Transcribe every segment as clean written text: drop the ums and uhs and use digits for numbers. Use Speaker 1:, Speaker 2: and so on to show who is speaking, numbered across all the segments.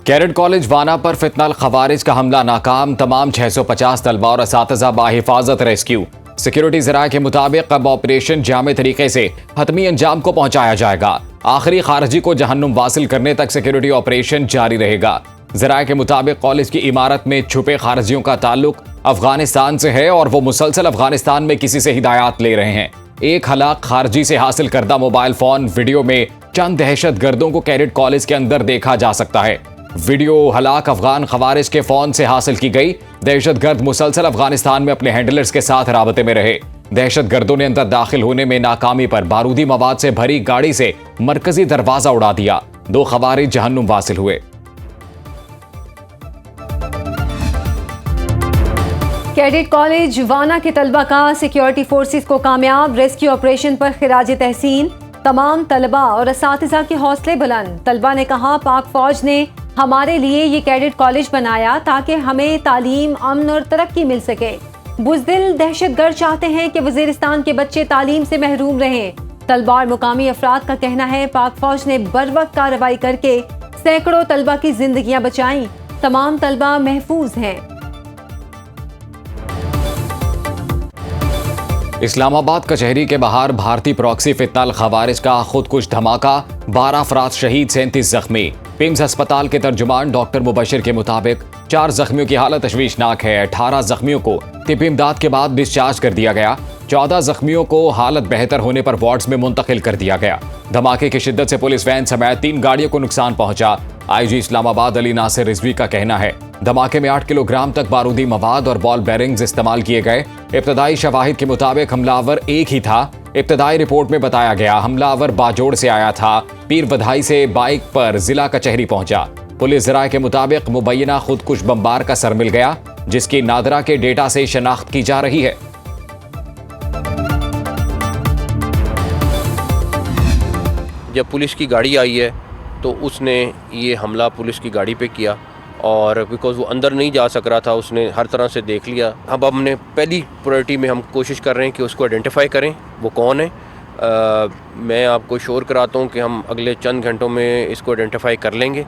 Speaker 1: Cadet college वाना पर फितनल खवारिज का हमला नाकाम, तमाम 650 तलबा और असातिज़ा बाहिफाजत रेस्क्यू। सिक्योरिटी ज़राए के मुताबिक अब ऑपरेशन जामे तरीके से हतमी अंजाम को पहुंचाया जाएगा। आखिरी खारजी को जहन्नुम वासिल करने तक सिक्योरिटी ऑपरेशन जारी रहेगा। ज़राए के मुताबिक कॉलेज की इमारत में छुपे खारजियों का ताल्लुक अफगानिस्तान से है और वो मुसलसल अफगानिस्तान में किसी से हिदायत ले रहे हैं। एक हलाक खारजी से हासिल करदा मोबाइल फोन वीडियो में चंद दहशत गर्दों को कैडेट कॉलेज के अंदर देखा जा सकता है। वीडियो हलाक अफगान खवारिज के फोन से हासिल की गई। दहशत गर्द मुसलसल अफगानिस्तान में अपने हैंडलर्स के साथ राबते में रहे। दहशत गर्दों ने अंदर दाखिल होने में नाकामी पर बारूदी मवाद से भरी गाड़ी से मरकजी दरवाजा उड़ा दिया। 2 खवारिज जहन्नुम वासिल हुए।
Speaker 2: कैडेट कॉलेज वाना के तलबा का सिक्योरिटी फोर्सेस को कामयाब रेस्क्यू ऑपरेशन पर खिराज तहसीन। तमाम तलबा और असातिज़ा के हौसले बुलंद। तलबा ने कहा, पाक फौज ने हमारे लिए ये कैडेट कॉलेज बनाया ताकि हमें तालीम, अमन और तरक्की मिल सके। बुज़दिल दहशतगर्द चाहते हैं कि वज़ीरिस्तान के बच्चे तालीम से महरूम रहें। तलबा और मुकामी अफराद का कहना है, पाक फौज ने बरवक्त कार्रवाई करके सैकड़ों तलबा की जिंदगियां बचाईं। तमाम तलबा महफूज हैं।
Speaker 1: इस्लामाबाद कचहरी के बाहर भारतीय प्रॉक्सी फितनल खवारिज का खुदकुश धमाका, 12 अफराद शहीद, 37 जख्मी। पिम्स अस्पताल के तर्जुमान डॉक्टर मुबशिर के मुताबिक 4 जख्मियों की हालत तशवीशनाक है। 18 जख्मियों को तिब्बी इमदाद के बाद डिस्चार्ज कर दिया गया। 14 जख्मियों को हालत बेहतर होने पर वार्ड्स में मुंतकिल कर दिया गया। धमाके की शिद्दत से पुलिस वैन समेत 3 गाड़ियों को नुकसान पहुंचा। आईजी इस्लामाबाद अली नासिर रिजवी का कहना है, धमाके में 8 किलोग्राम तक बारूदी मवाद और बॉल बेरिंग्स इस्तेमाल किए गए। इब्तदाई शवाहिद के मुताबिक हमलावर एक ही था। इब्तदाई रिपोर्ट में बताया गया हमलावर बाजोड़ से आया था। पीर बधाई से बाइक पर जिला कचहरी पहुंचा। पुलिस ज़राए के मुताबिक मुबैना खुदकुश बमबार का सर मिल गया, जिसकी नादरा के डेटा से शनाख्त की जा रही है।
Speaker 3: जब पुलिस की गाड़ी आई है तो उसने ये हमला पुलिस की गाड़ी पे किया और बिकॉज़ वो अंदर नहीं जा सक रहा था, उसने हर तरह से देख लिया। अब हमने पहली प्रायोरिटी में हम कोशिश कर रहे हैं कि उसको आइडेंटिफाई करें वो कौन है। मैं आपको श्योर कराता हूँ कि हम अगले चंद घंटों में इसको आइडेंटिफाई कर लेंगे।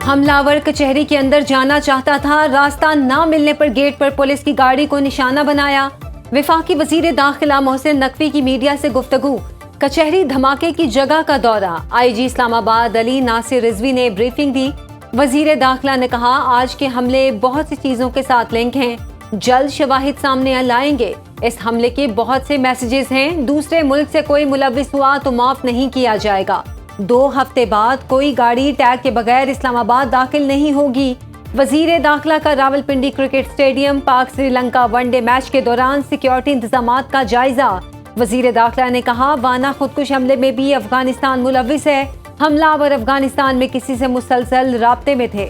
Speaker 2: हमलावर कचहरी के अंदर जाना चाहता था, रास्ता ना मिलने पर गेट पर पुलिस की गाड़ी को निशाना बनाया। वफाकी वजीर दाखिला मोहसिन नकवी की मीडिया से गुफ्तगू। कचहरी धमाके की जगह का दौरा। आईजी इस्लामाबाद अली नासिर रिजवी ने ब्रीफिंग दी। वजीर दाखिला ने कहा, आज के हमले बहुत सी चीजों के साथ लिंक हैं, जल्द शवाहिद सामने लाएंगे। इस हमले के बहुत से मैसेजेस हैं। दूसरे मुल्क से कोई मुलविस हुआ तो माफ नहीं किया जाएगा। 2 हफ्ते बाद कोई गाड़ी टैग के बगैर इस्लामाबाद दाखिल नहीं होगी। वजीर दाखिला का रावलपिंडी क्रिकेट स्टेडियम पाक श्रीलंका वनडे मैच के दौरान सिक्योरिटी इंतजामात का जायजा। वजीर दाखिला ने कहा, वाना खुदकुश हमले में भी अफगानिस्तान मुलविस है। हमलावर अफगानिस्तान में किसी से मुसलसल राब्ते में थे।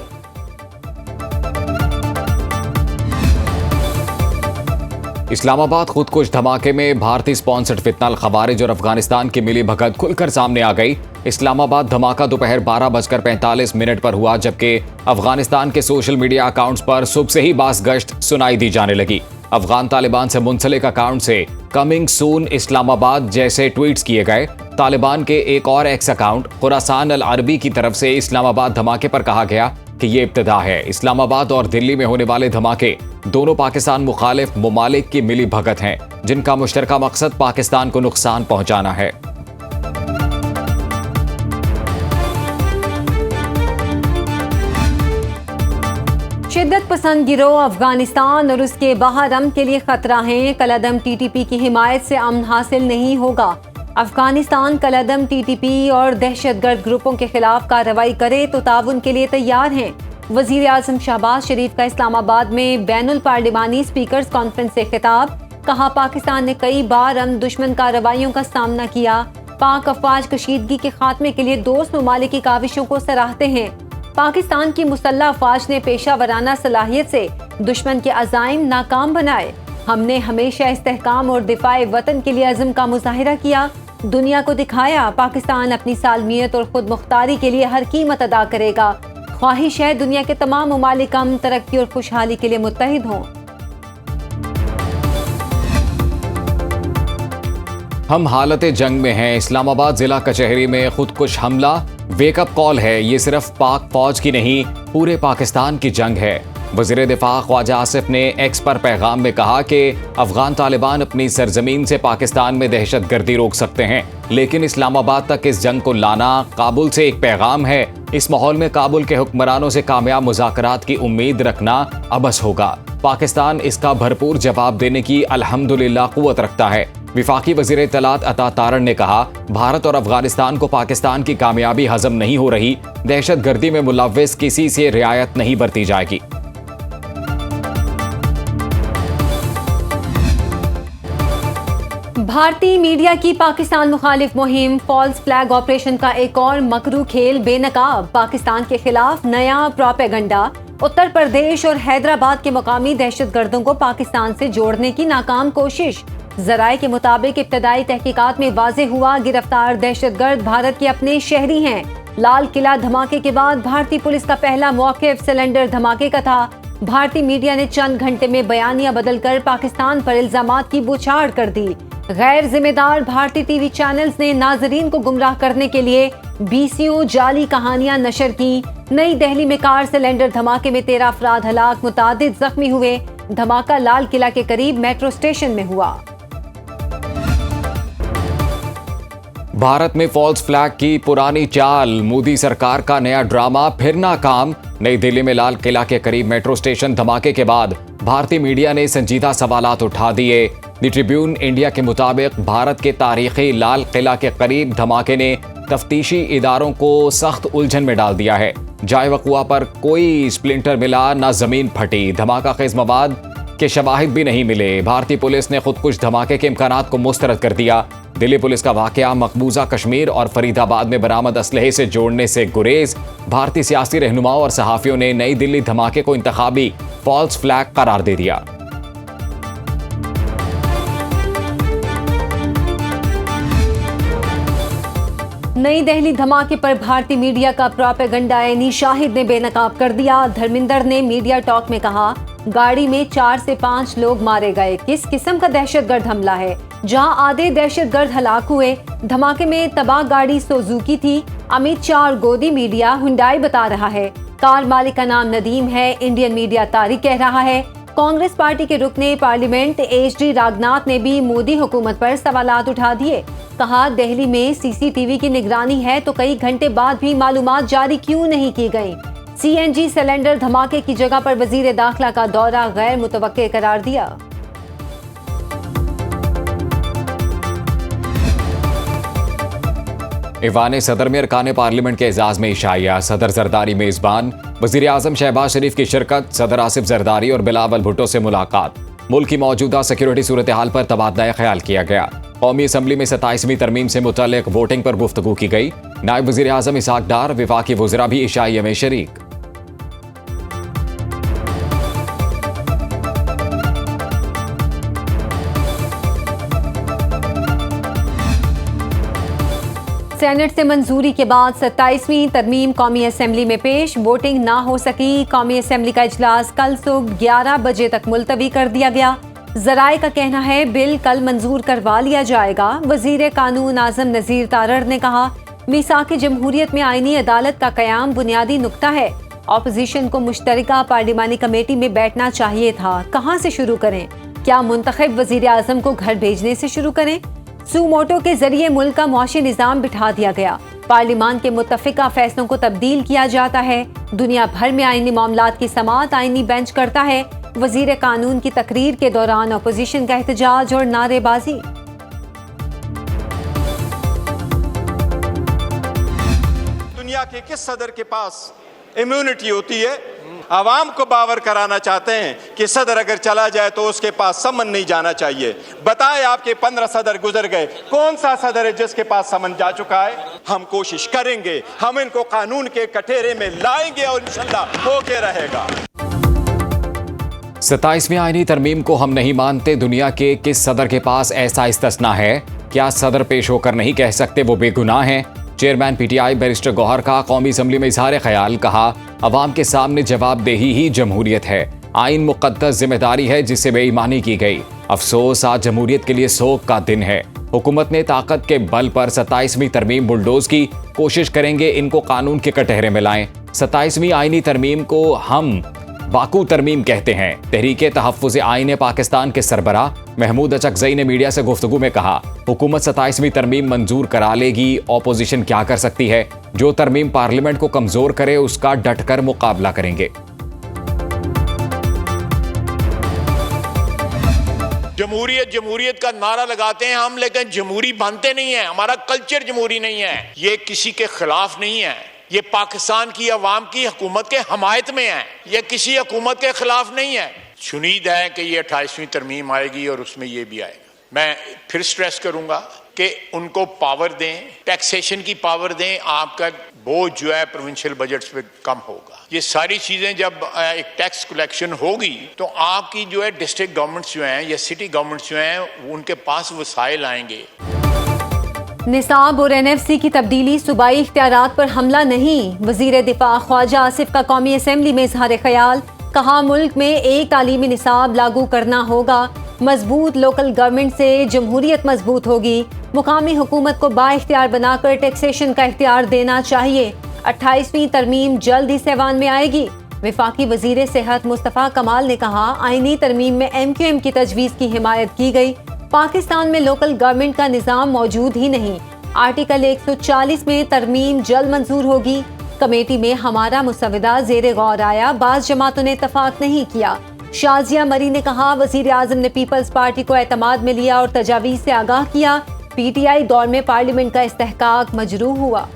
Speaker 1: इस्लामाबाद खुदकुश धमाके में भारतीय स्पॉन्सर्ड फितनल खवारिज और अफगानिस्तान की मिली भगत खुलकर सामने आ गई। इस्लामाबाद धमाका दोपहर 12:45 पर हुआ, जबकि अफगानिस्तान के सोशल मीडिया अकाउंट्स पर सुबह से ही बास गश्त सुनाई दी जाने लगी। अफगान तालिबान से मुंसलिक अकाउंट से कमिंग सून इस्लामाबाद जैसे ट्वीट्स किए गए। तालिबान के एक और एक्स अकाउंट खुरासान अल अरबी की तरफ से इस्लामाबाद धमाके पर कहा गया कि ये इब्तिदा है। इस्लामाबाद और दिल्ली में होने वाले धमाके दोनों पाकिस्तान मुखालिफ मुमालिक की मिली भगत हैं, जिनका मुश्तरका मकसद पाकिस्तान को नुकसान पहुंचाना है।
Speaker 2: शिद्दत पसंद गिरोह अफगानिस्तान और उसके बाहर अमन के लिए खतरा है। कलअदम टीटीपी की हिमायत से अमन हासिल नहीं होगा। अफगानिस्तान कलअदम टीटीपी और दहशतगर्द ग्रुपों के खिलाफ कार्रवाई करे तो ताउन के लिए तैयार हैं। वजीर आजम शहबाज शरीफ का इस्लामाबाद में बैनुल पार्लिमानी स्पीकर्स कॉन्फ्रेंस से खिताब। कहा, पाकिस्तान ने कई बार हम दुश्मन कार्रवाइयों का सामना किया। पाक अफवाज कशीदगी के खात्मे के लिए दोस्त ममालिक की काविशों को सराहते हैं। पाकिस्तान की मुसल्लह अफवाज ने पेशा वराना सलाहियत से दुश्मन के अज़ाइम नाकाम बनाए। हमने हमेशा इस्तेहकाम और दिफाए वतन के लिए अज़म का मुजाहिरा किया। दुनिया को दिखाया पाकिस्तान अपनी सालमियत और खुद मुख्तारी के लिए हर कीमत अदा करेगा। ख्वाहिश है दुनिया के तमाम ममालिक अमन, तरक्की और खुशहाली के लिए मुत्तहिद हों।
Speaker 1: हम हालत जंग में हैं। इस्लामाबाद जिला कचहरी में खुदकुश हमला वेकअप कॉल है। ये सिर्फ पाक फौज की नहीं, पूरे पाकिस्तान की जंग है। वज़ीर दिफा ख्वाजा आसिफ ने एक्स पर पैगाम में कहा कि अफगान तालिबान अपनी सरजमीन से पाकिस्तान में दहशतगर्दी रोक सकते हैं, लेकिन इस्लामाबाद तक इस जंग को लाना काबुल से एक पैगाम है। इस माहौल में काबुल के हुक्मरानों से कामयाब मुज़ाकरात की उम्मीद रखना अबस होगा। पाकिस्तान इसका भरपूर जवाब देने की अल्हम्दुलिल्लाह कुव्वत रखता है। विफाकी वज़ीर इत्तलात अता तारण ने कहा, भारत और अफगानिस्तान को पाकिस्तान की कामयाबी हजम नहीं हो रही। दहशतगर्दी में मुलव्विस किसी से रियायत नहीं बरती जाएगी।
Speaker 2: भारतीय मीडिया की पाकिस्तान मुखालिफ मुहिम फॉल्स फ्लैग ऑपरेशन का एक और मकरू खेल बेनकाब। पाकिस्तान के खिलाफ नया प्रोपेगंडा। उत्तर प्रदेश और हैदराबाद के मुकामी दहशतगर्दों को पाकिस्तान से जोड़ने की नाकाम कोशिश। जराये के मुताबिक इब्तदाई तहकीकात में वाज़ेह हुआ गिरफ्तार दहशतगर्द भारत के अपने शहरी हैं। लाल किला धमाके के बाद भारतीय पुलिस का पहला मौक़िफ़ सिलेंडर धमाके का था। भारतीय मीडिया ने चंद घंटे में बयानिया बदलकर पाकिस्तान पर इल्जामात की बौछार कर दी। गैर जिम्मेदार भारतीय टीवी चैनल्स ने नाजरीन को गुमराह करने के लिए बीसियों जाली कहानियां नशर की। नई दिल्ली में कार सिलेंडर धमाके में 13 अफराद हलाक, मुतादिद जख्मी हुए। धमाका लाल किला के करीब मेट्रो स्टेशन में हुआ।
Speaker 1: भारत में फॉल्स फ्लैग की पुरानी चाल, मोदी सरकार का नया ड्रामा फिर नाकाम। नई दिल्ली में लाल किला के करीब मेट्रो स्टेशन धमाके के बाद भारतीय मीडिया ने संजीदा सवालात उठा दिए। द ट्रिब्यून इंडिया के मुताबिक भारत के तारीखी लाल किला के करीब धमाके ने तफ्तीशी इदारों को सख्त उलझन में डाल दिया है। जाए वक़ुआ पर कोई स्प्लिंटर मिला, न जमीन फटी। धमाका खेज मवाद के शवाहिद भी नहीं मिले। भारतीय पुलिस ने खुदकुश धमाके के इम्कानात को मुस्तरद कर दिया। दिल्ली पुलिस का वाकया मकबूजा कश्मीर और फरीदाबाद में बरामद असलहे से जोड़ने से गुरेज। भारतीय सियासी रहनुमाओं और सहाफ़ियों ने नई दिल्ली धमाके को इंतखाबी फॉल्स फ्लैग करार दे दिया।
Speaker 2: नई दिल्ली धमाके पर भारतीय मीडिया का प्रोपेगंडा यानी शाहिद ने बेनकाब कर दिया। धर्मेंद्र ने मीडिया टॉक में कहा, गाड़ी में 4 से 5 लोग मारे गए। किस किस्म का दहशतगर्द हमला है, जहां आधे दहशतगर्द हलाक हुए। धमाके में तबाह गाड़ी सुजुकी थी। अमित शाह और गोदी मीडिया हुंडई बता रहा है। कार मालिक का नाम नदीम है। इंडियन मीडिया तारिक कह रहा है। कांग्रेस पार्टी के रुकने पार्लियामेंट HD रागनाथ ने भी मोदी हुकूमत पर सवालात उठा दिए। कहा, दिल्ली में CCTV की निगरानी है तो कई घंटे बाद भी मालूमात जारी क्यों नहीं की गई। CNG सिलेंडर धमाके की जगह पर वजीर दाखिला का दौरा गैर मुतवक्के करार दिया।
Speaker 1: ईवान सदर में अरकान पार्लियामेंट के एजाज में इशाया। सदर जरदारी मेजबान, वजीर आजम शहबाज शरीफ की शिरकत। सदर आसिफ जरदारी और बिलावल भुट्टो से मुलाकात। मुल्क की मौजूदा सिक्योरिटी सूरत हाल पर तबादला ख्याल किया गया। कौमी असम्बली में 27वीं तरमीम से मुतल्लिक वोटिंग पर गुफ्तगू की गई। नायब वजीर आजम इसहाक डार, विफाकी वज़रा भी इशाइया में शरीक।
Speaker 2: सेनेट से मंजूरी के बाद 27वीं तरमीम कौमी असम्बली में पेश। वोटिंग ना हो सकी। कौमी असम्बली का इजलास कल सुबह 11 बजे तक मुलतवी कर दिया गया। जराये का कहना है बिल कल मंजूर करवा लिया जाएगा। वजीर कानून आजम नज़ीर तारड़ ने कहा, मीसाक जमहूरियत में आईनी अदालत का कयाम बुनियादी नुक्ता है। अपोजिशन को मुश्तरका पार्लिमानी कमेटी में बैठना चाहिए था। कहाँ से शुरू करें? क्या मुंतखब वजीर आजम को घर भेजने से शुरू करें? सुमोटो के जरिए मुल्क का मुआशी निज़ाम बिठा दिया गया। पार्लिमान के मुत्तफिका फैसलों को तब्दील किया जाता है। दुनिया भर में आईनी मामलात की समाअत आईनी बेंच करता है। वजीर कानून की तकरीर के दौरान अपोजिशन का एहतजाज और नारेबाजी।
Speaker 4: दुनिया के किस सदर के पास इम्यूनिटी होती है? आवाम को बावर कराना चाहते हैं कि सदर अगर चला जाए तो उसके पास समन नहीं जाना चाहिए। बताएं, आपके 15 सदर गुजर गए, कौन सा सदर है जिसके पास समन जा चुका है? हम कोशिश करेंगे, हम इनको कानून के कटघरे में लाएंगे और इंशाल्लाह होके रहेगा।
Speaker 1: 27वीं आईनी तरमीम को हम नहीं मानते। दुनिया के किस सदर के पास ऐसा इस्तिस्ना है? क्या सदर पेश होकर नहीं कह सकते वो बेगुनाह हैं? चेयरमैन PTI बैरिस्टर गौहर का कौमी असम्बली में इजहार ख्याल। कहा, अवाम के सामने जवाबदेही ही जमहूरियत है। आइन मुक़द्दस जिम्मेदारी है जिससे बेईमानी की गई। अफसोस आज जमहूरियत के लिए सोग का दिन है। हुकूमत ने ताकत के बल पर 27वीं तरमीम बुलडोज की कोशिश करेंगे इनको कानून के कटहरे में लाएं। 27वीं आईनी तरमीम को हम बाकू तरमीम कहते हैं। तहरीके तहफ़्फ़ुज़ आईन पाकिस्तान के सरबराह महमूद अचकज़ई ने मीडिया से गुफ्तगू में कहा, हुकूमत 27वीं तरमीम मंजूर करा लेगी, ऑपोजिशन क्या कर सकती है? जो तरमीम पार्लियामेंट को कमजोर करे उसका डटकर मुकाबला करेंगे।
Speaker 5: जमहूरियत जमहूरियत का नारा लगाते हैं हम, लेकिन जमहूरी बनते नहीं है। हमारा कल्चर जमहूरी नहीं है। ये किसी के खिलाफ नहीं है, ये पाकिस्तान की अवाम की हुकूमत के हमायत में है। ये किसी हुकूमत के खिलाफ नहीं है। उम्मीद है कि ये 28वीं तरमीम आएगी और उसमें ये भी आएगा। मैं फिर स्ट्रेस करूंगा कि उनको पावर दें, टैक्सेशन की पावर दें, आपका बोझ जो है प्रोविंशियल बजट्स पे कम होगा। ये सारी चीजें जब एक टैक्स कलेक्शन होगी तो आपकी जो है डिस्ट्रिक्ट गवर्नमेंट्स जो हैं या सिटी गवर्नमेंट्स जो हैं उनके पास वसाइल आएंगे।
Speaker 2: निसाब और NFC की तब्दीली सूबाई इख्तियारात पर हमला नहीं। वजीर दिफा ख्वाजा आसिफ का कौमी असम्बली में इजहार ख्याल। कहा, मुल्क में एक तालीमी निसाब लागू करना होगा। मजबूत लोकल गवर्नमेंट से जमहूरियत मजबूत होगी। मुकामी हुकूमत को बाइख्तियार बनाकर टैक्सेशन का इख्तियार देना चाहिए। 28वीं तरमीम जल्द ही सेवान में आएगी। वफाकी वजीर सेहत मुस्तफ़ा कमाल ने कहा, आईनी तरमीम में MQM की तजवीज़ की हिमायत की गई। पाकिस्तान में लोकल गवर्नमेंट का निज़ाम मौजूद ही नहीं। आर्टिकल 140 में तरमीम जल्द मंजूर होगी। कमेटी में हमारा मुसवदा ज़ेरे गौर आया, बाज़ जमातों ने इत्तफाक नहीं किया। शाजिया मरी ने कहा, वज़ीर आज़म ने पीपल्स पार्टी को एतमाद में लिया और तजावीज़ से आगाह किया। PTI दौर में पार्लियामेंट का इस्तेहकाक मजरूह हुआ।